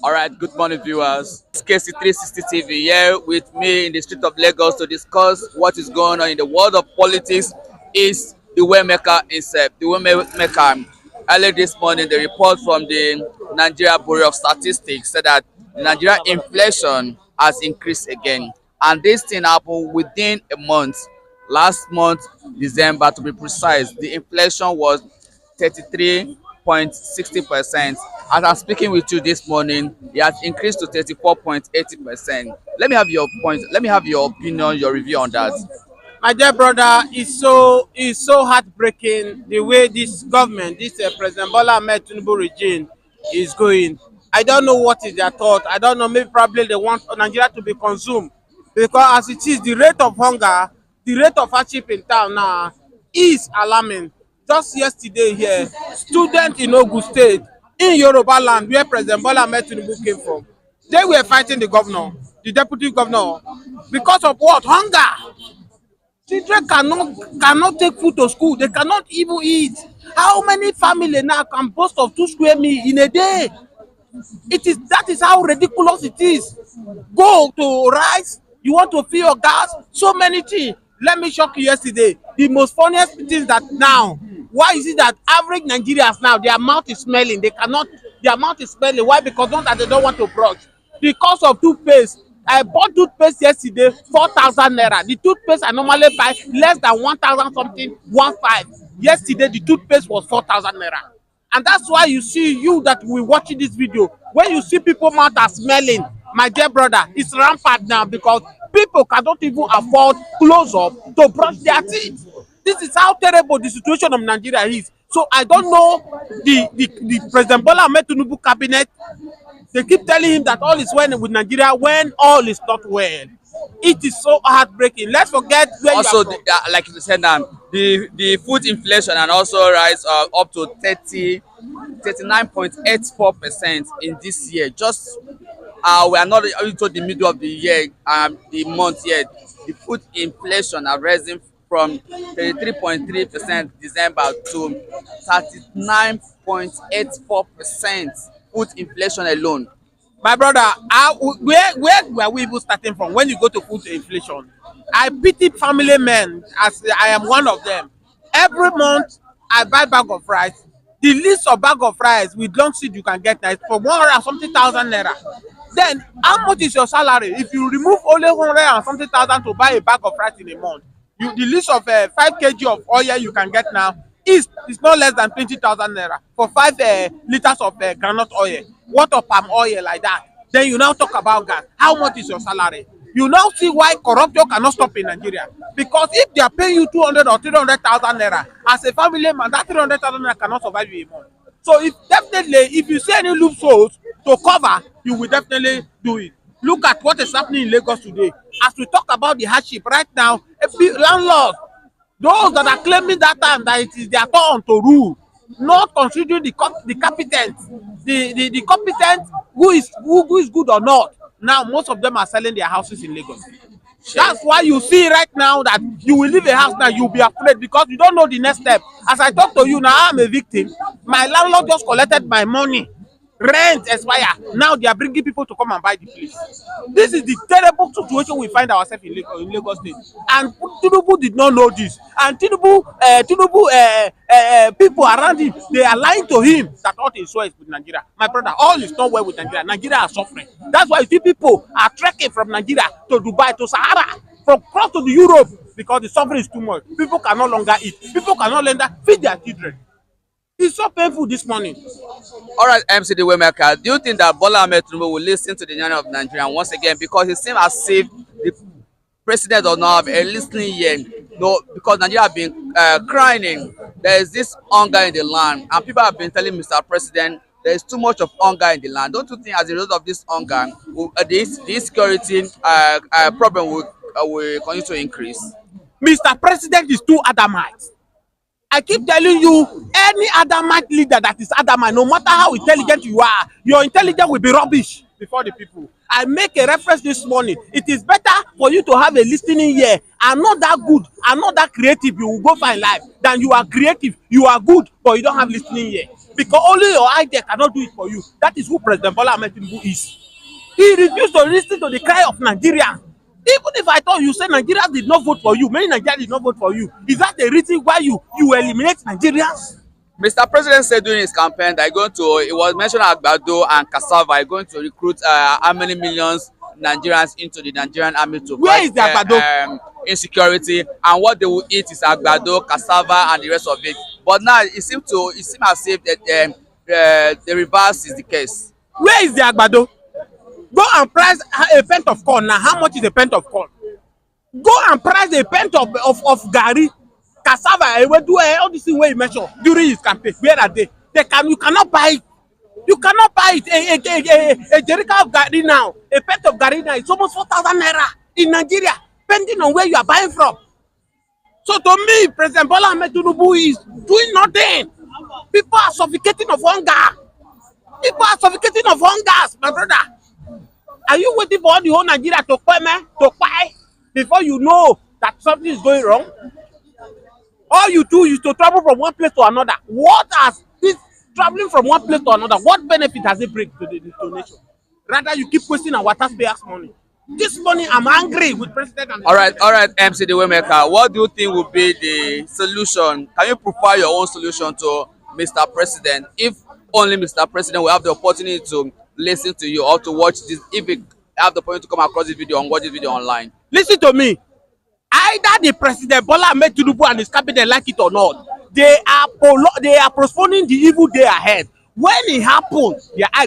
All right, good morning, viewers. It's KC360 TV here with me in the street of Lagos to discuss what is going on in the world of politics. Is the Waymaker himself, the Waymaker. Early this morning, the report from the Nigeria Bureau of Statistics said that Nigeria inflation has increased again, and this thing happened within a month. Last month, December to be precise, the inflation was 33.60%. As I'm speaking with you this morning, it has increased to 34.80%. Let me have your point. Let me have your opinion, your review on that. My dear brother, it's so heartbreaking the way this government, this President Bola Ahmed Tinubu regime is going. I don't know what is their thought. I don't know. Maybe probably they want Nigeria to be consumed because as it is, the rate of hunger, the rate of hardship in town now is alarming. Just yesterday here, students in Ogun State, in Yoruba land, where President Bola Ahmed Tinubu came from, they were fighting the governor, the deputy governor, because of what? Hunger. Children cannot take food to school. They cannot even eat. How many family now can boast of 2 square meal in a day? That is how ridiculous it is. Go to rice, you want to fill your gas, so many things. Let me shock you yesterday. The most funniest thing is that now, why is it that average Nigerians now, their mouth is smelling? Their mouth is smelling. Why? Because not that they don't want to brush. Because of toothpaste. I bought toothpaste yesterday, 4,000 naira. The toothpaste I normally buy less than 1,000 something, 1,500. Yesterday, the toothpaste was 4,000 naira. And that's why you see you that will watching this video. When you see people mouth are smelling, my dear brother, it's rampant now because people cannot even afford close up to brush their teeth. This is how terrible the situation of Nigeria is. So I don't know the President Bola Ahmed Tinubu cabinet. They keep telling him that all is well with Nigeria when all is not well. It is so heartbreaking. Let's forget where Also, you are from. like you said now, the food inflation and also rise up to 39.84% in this year. Just we are not into the middle of the year, the month yet. The food inflation are rising from 33.3% December to 39.84% food inflation alone. My brother, where were we even starting from when you go to food inflation? I pity family men as I am one of them. Every month I buy bag of rice. The list of bag of rice with long seed you can get now is for 100 and something thousand naira. Then how much is your salary if you remove only 100 and something thousand to buy a bag of rice in a month? The list of 5 kg of oil you can get now is not less than 20,000 naira for 5 liters of groundnut oil. What of palm oil like that? Then you now talk about gas. How much is your salary? You now see why corruption cannot stop in Nigeria. Because if they are paying you 200 or 300,000 naira as a family man, that 300,000 naira cannot survive you a month. So if you see any loopholes to cover, you will definitely do it. Look at what is happening in Lagos today. As we talk about the hardship right now, landlords, those that are claiming that time that it is their turn to rule, not considering the competent, the competent who is good or not. Now most of them are selling their houses in Lagos. That's why you see right now that you will leave a house now, you'll be afraid because you don't know the next step. As I talk to you now, I'm a victim. My landlord just collected my money. Rent expire. Now they are bringing people to come and buy the place. This is the terrible situation we find ourselves in Lagos State. And Tinubu did not know this. And Tinubu people around him, they are lying to him that all is well with Nigeria. My brother, all is not well with Nigeria. Nigeria is suffering. That's why you see people are trekking from Nigeria to Dubai to Sahara, from cross to the Europe because the suffering is too much. People can no longer eat. People can no longer feed their children. It's so painful this morning. All right, MC the Waymaker, do you think that Bola Ahmed Tinubu will listen to the Union of Nigeria once again? Because it seems as if the president does not have a listening ear. No, because Nigeria have been crying. There is this hunger in the land, and people have been telling Mr. President there is too much of hunger in the land. Don't you think, as a result of this hunger, this insecurity problem will continue to increase? Mr. President is too adamant. I keep telling you, any adamant leader that is adamant, no matter how intelligent you are, your intelligence will be rubbish before the people. I make a reference this morning. It is better for you to have a listening ear and not that good and not that creative you will go find life than you are creative, you are good, but you don't have listening ear. because only your idea cannot do it for you. That is who President Bola Ahmed Tinubu is. He refused to listen to the cry of Nigeria. Even if I thought you say Nigerians did not vote for you, many Nigerians did not vote for you. Is that the reason why you eliminate Nigerians? Mr. President said during his campaign that it was mentioned Agbado and cassava are going to recruit how many millions Nigerians into the Nigerian army to Where fight is the Agbado? insecurity, and what they will eat is Agbado, cassava, and the rest of it. But now it seems as if that the reverse is the case. Where is the Agbado? Go and price a pint of corn. Now, how much is a pint of corn? Go and price a pint of garri, cassava, ewedu, all these things wey you mention during his campaign. Where are they? You cannot buy it. You cannot buy it. A jerrycan of garri now, a pint of garri now, it's almost 4,000 naira in Nigeria, depending on where you are buying from. So to me, President Bola Ahmed Tinubu is doing nothing. People are suffocating of hunger. People are suffocating of hunger, my brother. Are you waiting for all the whole Nigeria to buy before you know that something is going wrong? All you do is to travel from one place to another. What has this traveling from one place to another? What benefit has it bring to the nation? Rather, you keep wasting our taxpayers' money. This morning, I'm angry with President. And All right, MC the Waymaker. What do you think will be the solution? Can you provide your own solution to Mr. President? If only Mr. President will have the opportunity to listen to you or to watch this, if you have the opportunity to come across this video and watch this video online. Listen to me. Either the President Bola Ahmed Tinubu and his cabinet like it or not, they are postponing the evil day ahead. When it happens, your eye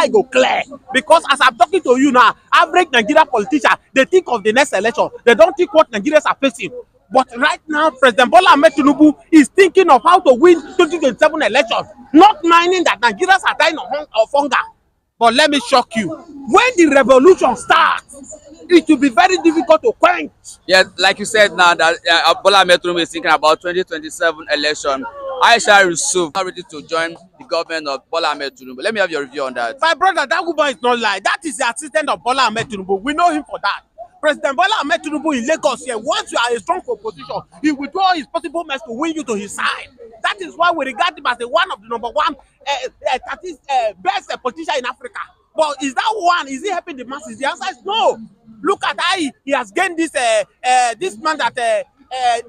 go clear. Because as I'm talking to you now, average Nigerian politician, they think of the next election. They don't think what Nigerians are facing. But right now, President Bola Ahmed Tinubu is thinking of how to win 2027 election, not minding that Nigerians are dying of hunger. But let me shock you. When the revolution starts, it will be very difficult to quench. Yeah, like you said now that Bola Ahmed Tinubu is thinking about 2027 election. Aisha Yusuf not ready to join the government of Bola Ahmed Tinubu. Let me have your review on that. My brother, that woman is not lying. That is the assistant of Bola Ahmed Tinubu. We know him for that. President Bola Ahmed Tinubu in Lagos here, once you are a strong opposition, he will do all his possible best to win you to his side. That is why we regard him as the one of the number one best politician in Africa. But is that one, is he helping the masses? The answer is no. Look at how he has gained this man that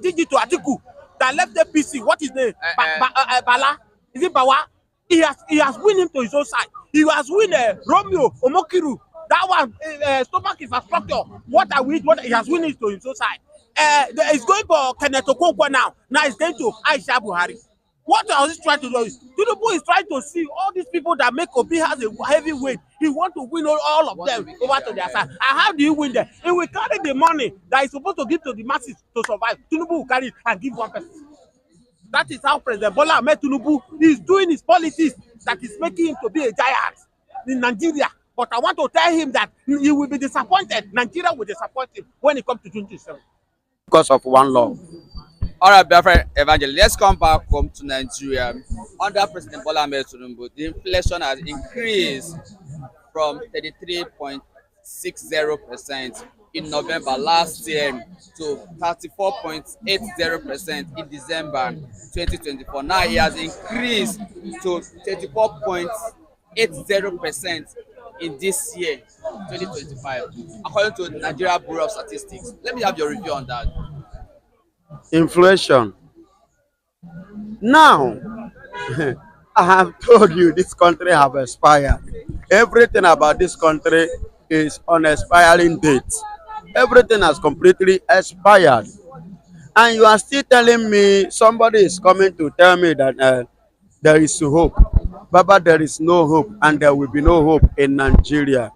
did it to Atiku, that left the PC. What is the Bala? Is it Bawa? He has win him to his own side. He has win Romeo Omokiru. That one stomach infrastructure. What he has win it to his own side. He's going for Kenneth Okonkwo now. Now he's going to Aisha Buhari. What I was trying to do is, Tinubu is trying to see all these people that make Obi has a heavy weight. He wants to win all of them over to their side. And how do you win them? He will carry the money that he's supposed to give to the masses to survive. Tinubu will carry it and give one person. That is how President Bola Ahmed Tinubu is doing his politics that is making him to be a giant in Nigeria. But I want to tell him that he will be disappointed. Nigeria will disappoint him when it comes to 2027. Because of one law. All right, Biafra Evangelist, let's come back home to Nigeria. Under President Bola Ahmed Tinubu, the inflation has increased from 33.60% in November last year to 34.80% in December 2024. Now it has increased to 34.80% in this year, 2025, according to the Nigeria Bureau of Statistics. Let me have your review on that. Inflation. Now, I have told you this country have expired. Everything about this country is on expiring date. Everything has completely expired. And you are still telling me somebody is coming to tell me that there is hope. Baba, there is no hope and there will be no hope in Nigeria.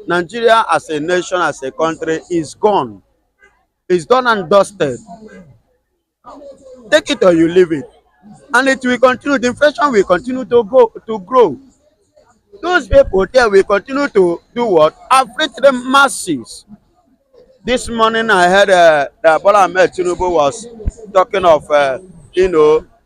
Nigeria as a nation, as a country is gone. It's done and dusted. Take it or you leave it. And it will continue. The inflation will continue to grow. Those people there will continue to do what? Afflict the masses. This morning I heard that Bola Ahmed Tinubu was talking of,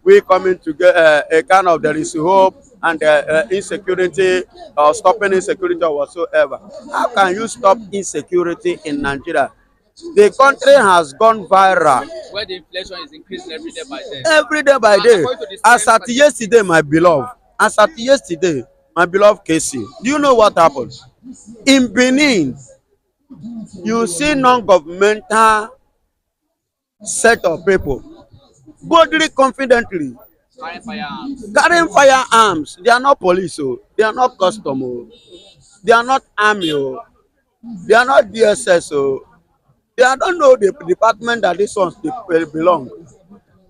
we coming to get a kind of there is hope and insecurity or stopping insecurity or whatsoever. How can you stop insecurity in Nigeria? The country has gone viral where the inflation is increasing every day by day. every day by day. According to the As same at yesterday, my beloved, as at yesterday, my beloved Casey, do you know what happened? In Benin, you see non-governmental set of people boldly, confidently carrying firearms. carrying firearms. They are not police, oh. They are not custom, oh. They are not army, oh. They are not DSS, oh. They are don't know the department that these ones they belong.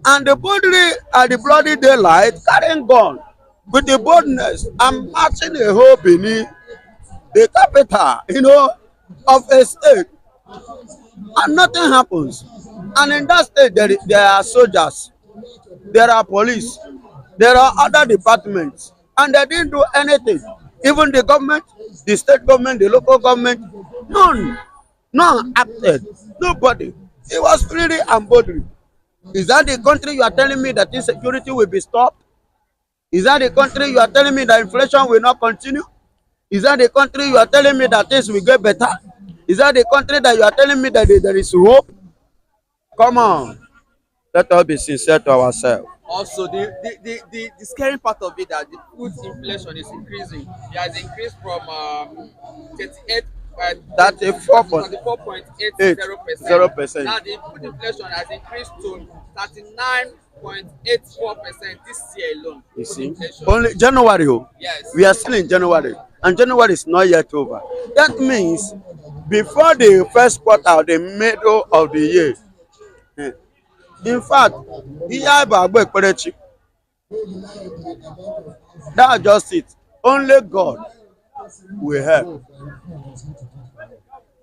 And the boldly at the bloody daylight carrying gun with the boldness and marching a whole Benin, the capital, of a state, and nothing happens. And in that state, there are soldiers, there are police, there are other departments, and they didn't do anything. Even the government, the state government, the local government, none acted. Nobody. It was freely and boldly. Is that the country you are telling me that insecurity will be stopped? Is that the country you are telling me that inflation will not continue? Is that the country you are telling me that things will get better? Is that the country that you are telling me that there is hope? Come on. Let us be sincere to ourselves. Also, the scary part of it that the food inflation is increasing. It has increased from 38 34.80%. 34.80%. Now the food inflation has increased to 39.84% this year alone. You Food see, inflation. only January. Oh. Yes. We are still in January, and January is not yet over. That means before the first quarter, the middle of the year. eh, In fact, that's just it. Only God will help.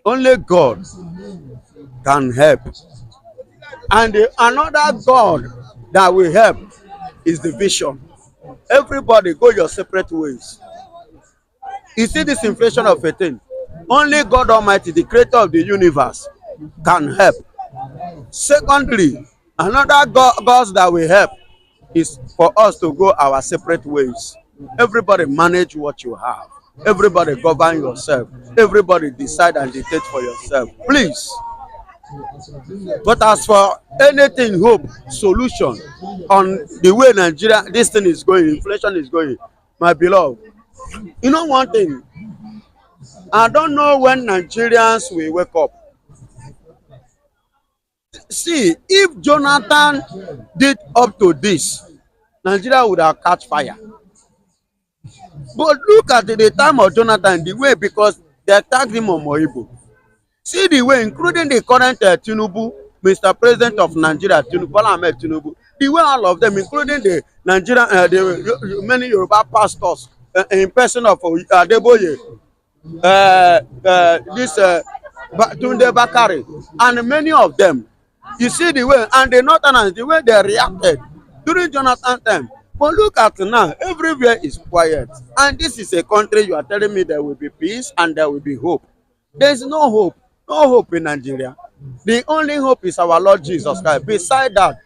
Only God can help. And another God that will help is the vision. Everybody go your separate ways. You see this inflation of a thing. Only God Almighty, the creator of the universe, can help. Secondly, another God that will help is for us to go our separate ways. Everybody manage what you have. Everybody govern yourself. Everybody decide and dictate for yourself. Please. But as for anything, hope, solution on the way Nigeria, this thing is going, inflation is going, my beloved, you know one thing, I don't know when Nigerians will wake up. See, if Jonathan did up to this, Nigeria would have catch fire. But look at the time of Jonathan, the way, because they attacked him on Moibo. See the way, including the current Tinubu, Mr. President of Nigeria, Bola Ahmed Tinubu, the way all of them, including the Nigerian, many Yoruba pastors, in person of Adeboye, this Tunde Bakare, and many of them, you see the way, and the Northerners, the way they reacted during Jonathan time. But look at now, everywhere is quiet. And this is a country you are telling me there will be peace and there will be hope. There is no hope. No hope in Nigeria. The only hope is our Lord Jesus Christ. Beside that,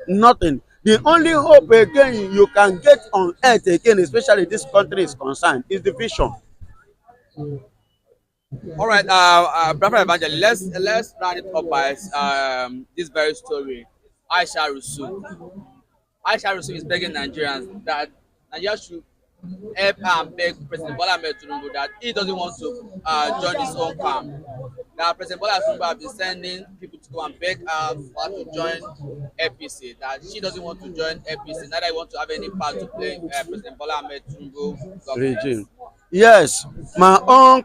nothing. The only hope again you can get on earth again, especially this country is concerned, is the vision. All right, Brother Evangelist, let's round it up by this very story. Aisha Rusu. Aisha Rusu is begging Nigerians that Nigeria should help and beg President Bola Ahmed Tinubu that he doesn't want to join his own camp. That President Bola Tinubu have been sending people to go and beg her to join APC. That she doesn't want to join APC. Neither he want to have any part to play in President Bola Ahmed Tinubu government. Regime. Yes, my own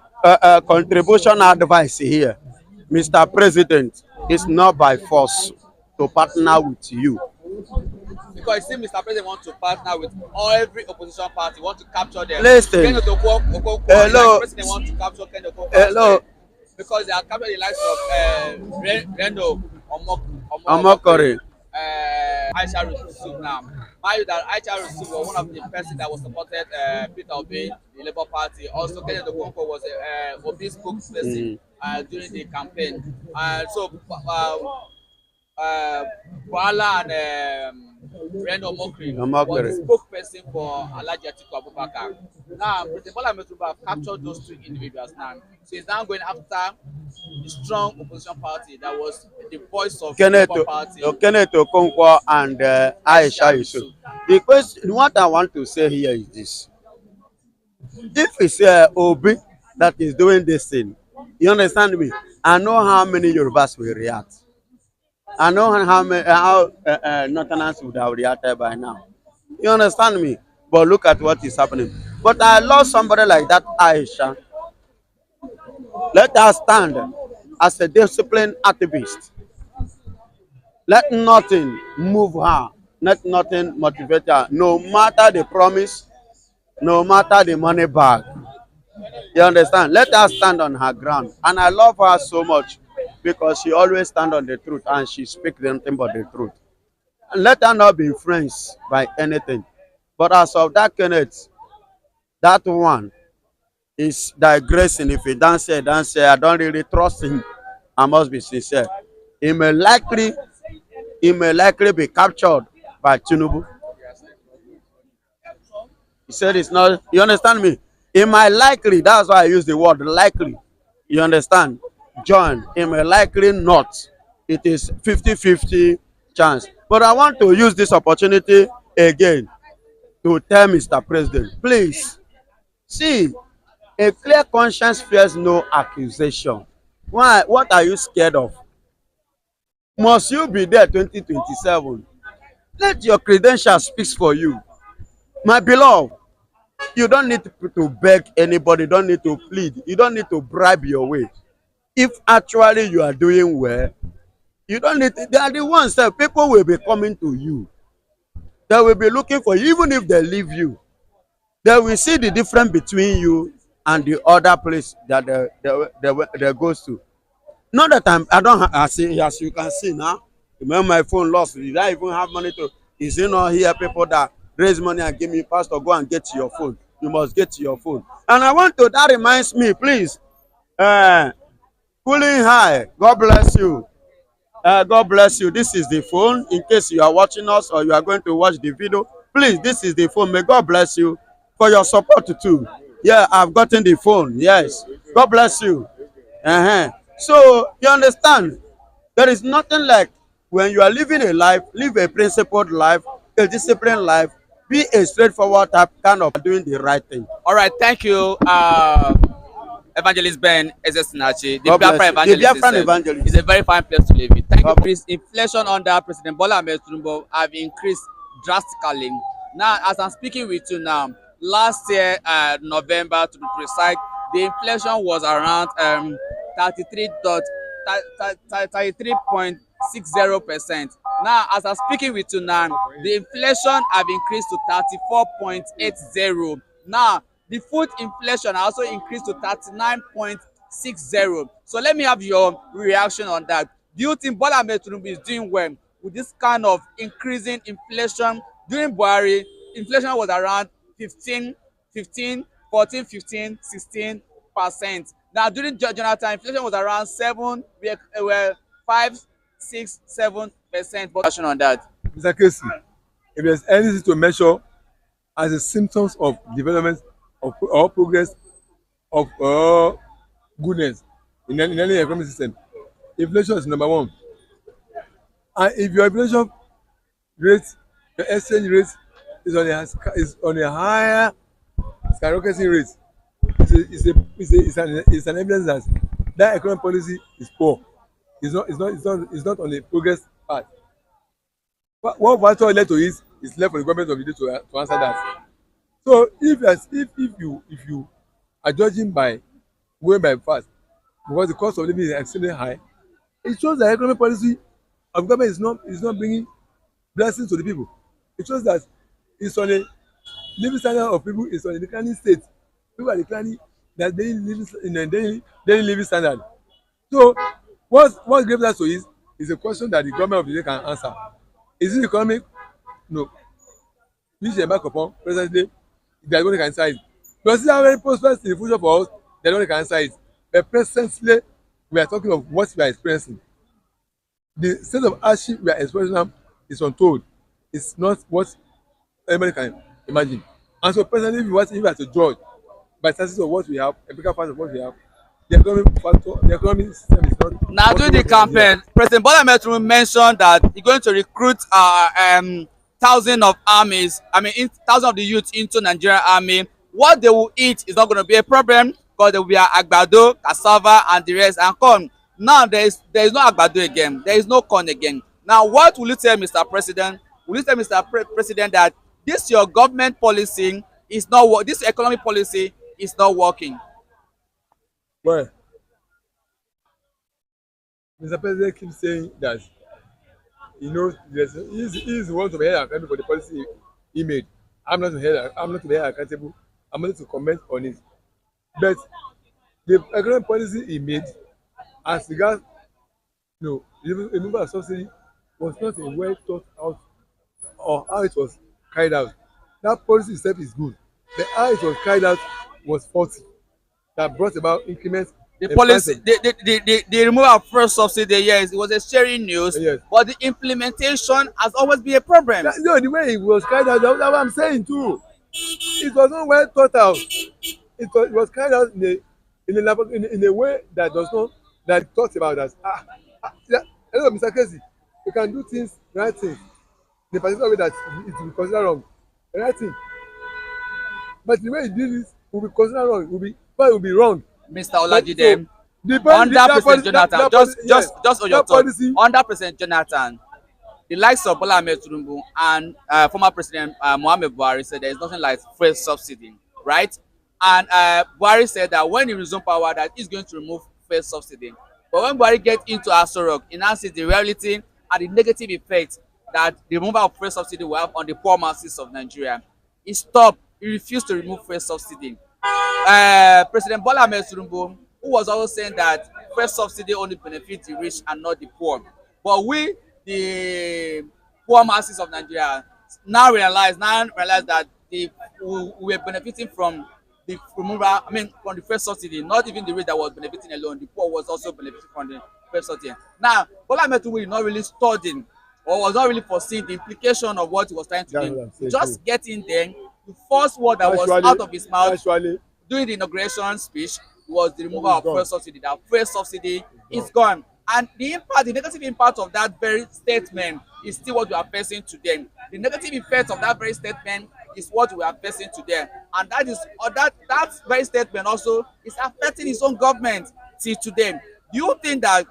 contribution advice here, Mr. President, is not by force to partner with you. Because it seems Mr. President wants to partner with every opposition party, want to capture them. Listen. Hello. The president wants to capture Ken Okonkwo. Hello. Because they are capturing the likes of Rendo Omokore. Aisha Rusu now. Mind you that Aisha Rusu was one of the persons that was supported Peter Obi, the Labour Party. Also, Ken Okonkwo was a Obi spokesperson during the campaign. So Kuala and Rendo Mokri was the spokesperson for Alhaji Atiku Abubakar. Now, President Bola Ahmed Tinubu have captured those two individuals now. So he's now going after strong opposition party that was the voice of the Kenneth, Labour Party. Kenneth Okonkwo and Aisha Aisha Yusuf. Yusuf. The question, what I want to say here is this: if it's Obi that is doing this thing, you understand me? I know how many Yorubas will react. I know how many Northerners would have reacted by now. You understand me? But look at what is happening. But I love somebody like that, Aisha. Let her stand as a disciplined activist. Let nothing move her. Let nothing motivate her. No matter the promise, no matter the money bag. You understand? Let her stand on her ground. And I love her so much because she always stand on the truth and she speaks nothing but the truth. And let her not be influenced by anything. But as of that Kenneth, that one is digressing. If he dance, I don't really trust him. I must be sincere. He may likely, he may likely be captured by Tinubu. He said it's not, you understand me? It might likely, that's why I use the word likely. You understand? John, it may likely not. It is 50-50 chance. But I want to use this opportunity again to tell Mr. President, please, see, a clear conscience fears no accusation. Why? What are you scared of? Must you be there 2027? Let your credentials speak for you. My beloved, you don't need to beg anybody, you don't need to plead, you don't need to bribe your way. If actually you are doing well, you don't need to, they are the ones that people will be coming to you. They will be looking for you, even if they leave you. They will see the difference between you and the other place that they goes to. Not that I don't I see, as you can see now, when my phone lost, did I even have money to, is it not here people that raise money and give me, pastor, go and get your phone. You must get your phone. And I want to, that reminds me, please, uh cooling high, God bless you. God bless you. This is the phone. In case you are watching us or you are going to watch the video, please, this is the phone. May God bless you for your support too. Yeah, I've gotten the phone. Yes. God bless you. So you understand, there is nothing like when you are living a life, live a principled life, a disciplined life, be a straightforward type kind of doing the right thing. All right, thank you, Evangelist Ben Ezesinachi, the God bless Biafra you. The evangelist Biafran himself. evangelist. It's a very fine place to live in. Thank you. God Inflation under President Bola Ahmed Tinubu have increased drastically. Now, as I'm speaking with you now, last year, November to be precise, the inflation was around 33.60%. Now, as I'm speaking with you now, the inflation have increased to 34.80. Now, the food inflation also increased to 39.60. So let me have your reaction on that. Do you think Bola Ahmed Tinubu is doing well with this kind of increasing inflation? During Buhari, inflation was around 16%. Now during Jonathan, inflation was around 7, were 5, 6, 7%. But on that. Mr. Casey, if there's anything to measure as a symptoms of development of or progress of goodness in any economic system, inflation is number one. And if your inflation rate, your exchange rate is on a higher skyrocketing rate, it's an evidence that that economic policy is poor. It's not on a progress path. What factor led to it is left for the government of the day to answer that. So if you are judging by going by fast because the cost of living is extremely high, it shows that economic policy of government is not bringing blessings to the people. It shows that it's on a living standard of people is on a declining state. People are declining their daily living standard. So what gives us to is a question that the government of the day can answer. Is it economic? No. Which they embark upon presently, they are going to answer it. Consider very prosperous in the future for us, they are going to answer it. But presently, we are talking of what we are experiencing. The state of hardship we are experiencing now is untold. It's not what anybody can imagine. And so presently, if you are to judge by the of what we have, a bigger part of what we have, the economic system is not Now during working the well for Nigeria. campaign, President Bola Ahmed Tinubu mentioned that he's going to recruit thousands of armies, thousands of the youth into Nigerian army. What they will eat is not going to be a problem because there will be agbado, cassava, and the rest, and corn. Now there is no agbado again. There is no corn again. Now what will you tell Mr. President? Will you tell Mr. President that this your government policy is not this economic policy is not working? Well, Mr. President keeps saying that he knows he's the one to be held accountable for the policy he made. I'm not to be held accountable. I'm only to comment on it. But the economic policy he made as regards the removal of subsidy was not a well thought out or how it was carried out. That policy itself is good. The how it was carried out was faulty. That brought about increments The in price policy, of the removal of first subsidy, yes, it was a sharing news, yes. but the implementation has always been a problem. No, the way it was carried out, that's what I'm saying too. It was not well thought out. It was carried out in a way that does not that talks about us. Yeah, hello, Mr. Casey, you can do things right things in a particular way that it will be considered wrong. The right thing, but the way you do this will be considered wrong. It will be wrong. Mr. Olajide, The policy, under President Jonathan, yes, just on your that thought, policy. under President Jonathan, the likes of Bola Ahmed Tinubu and former President Muhammad Buhari said there is nothing like first subsidy, right? And Buhari said that when he resumed power, that he's going to remove first subsidy. But when Buhari get into Aso Rock, he now sees the reality and the negative effect that the removal of first subsidy will have on the poor masses of Nigeria. He stopped. He refused to remove first subsidy. President Bola Ahmed Tinubu, who was always saying that first subsidy only benefits the rich and not the poor. But we, the poor masses of Nigeria, now realize that we are benefiting from the removal, from the first subsidy, not even the rich that was benefiting alone, the poor was also benefiting from the first subsidy. Now, Bola Ahmed Tinubu is not really studying or was not really foreseeing the implication of what he was trying to That's what do. I'm saying Just too. getting there, the first word that was out of his mouth during the inauguration speech was the removal of fuel subsidy. That fuel subsidy is gone, and the negative impact of that very statement is still what we are facing today. The negative effect of that very statement is what we are facing today, and that very statement also is affecting his own government till today. Do you think that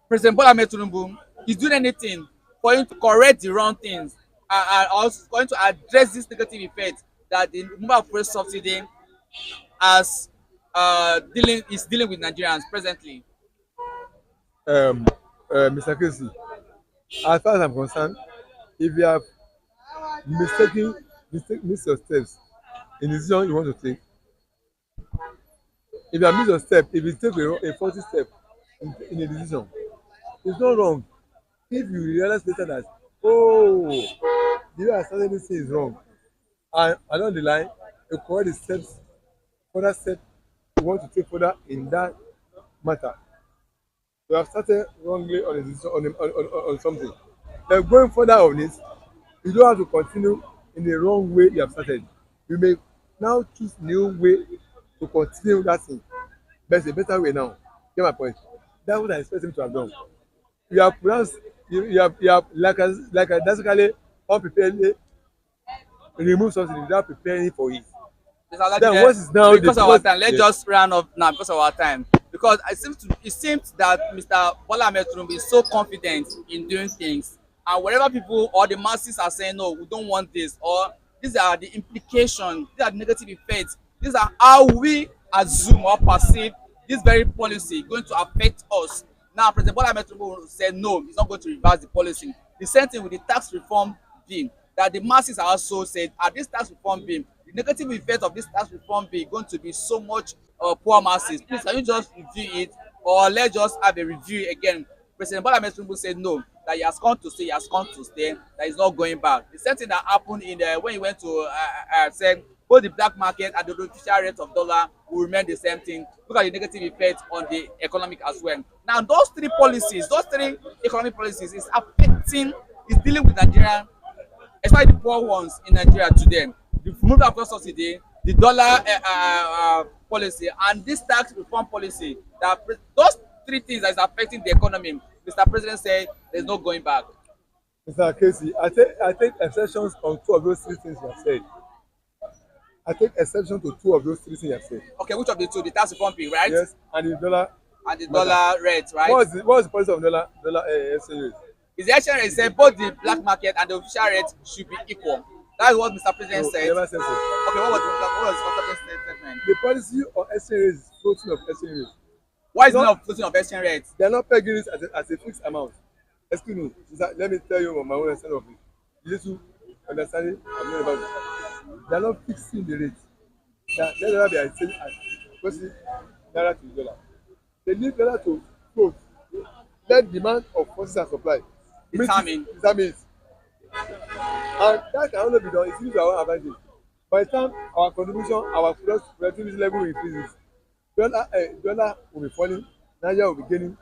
President Bola Ahmed Tinubu is doing anything for him to correct the wrong things and also going to address this negative effect that the removal of fuel subsidy as dealing with Nigerians presently? um, Mr. Casey, as far as I'm concerned, if you have missed your steps in the decision you want to take, if you have missed your step, if you take a faulty step in a decision, it's not wrong. If you realize later that, oh, the way I started this thing is wrong, and along the line, you correct the steps, further step you want to take further in that matter. You have started wrongly on a decision on something. Then going further on it, you don't have to continue in the wrong way you have started. You may now choose new way to continue that thing. But it's a better way now. Get my point? That's what I expect him to have done. You have pronounced you have like a basically unpreparedly remove something without preparing for it. Then what is now because of our time, let's yes. just round up now because of our time. Because it seems that Mr. Bola Ahmed Tinubu is so confident in doing things, and wherever people or the masses are saying no, we don't want this, or these are the implications, these are the negative effects, these are how we assume or perceive this very policy going to affect us. Now, President Bola Ahmed Tinubu said no, he's not going to reverse the policy. The same thing with the tax reform bill that the masses are also said, this tax reform bill, the negative effect of this tax reform bill going to be so much poor masses. Please, can you just review it, or let's just have a review again? President Bola Ahmed Tinubu said no, that he has come to stay, that he's not going back. The same thing that happened when he went to say both the black market and the official rate of dollar will remain the same thing. Look at the negative effect on the economic as well. Now, those three economic policies is dealing with Nigeria, especially the poor ones in Nigeria today. The removal of subsidy, the dollar policy and this tax reform policy that those three things that is affecting the economy, Mr. President said there's no going back. Mr. Casey, I take exceptions on two of those three things you have said. I take exception to two of those three things you have said. Okay, which of the two? The tax reform bill, right? Yes, and the dollar. And the dollar rate, right? What's the policy of dollar exchange rate? His exchange rate said both the black market and the official rate should be equal. That's what Mr. President No, said. he never said so. Okay, what was Mr. President's statement? The policy of exchange rate is floating of exchange rate. Why is it not floating of exchange rate? They are not pegging it as a fixed amount. Excuse me, let me tell you my own understanding of it. Little understanding I'm not about it. They are not fixing the rate. Let they are saying as naira to dollar. They need dollar to float. Let demand of forces and supply Determine. it. And that can only be done if use our own advantage. By the time our contribution, our productivity level increases, dollar will be falling, Nigeria will be gaining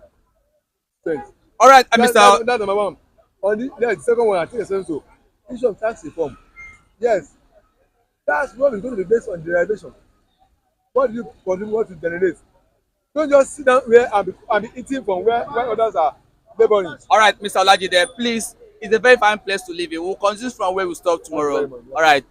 strength. All right, That's number one. The second one, I think it's also issue of tax reform. Yes, tax reform is going to be based on derivation. What do you contribute, what you generate? Don't just sit down where and be eating from where others are laboring. All right, Mr. Olajide, please, it's a very fine place to live in. We'll continue from where we stop tomorrow. All right.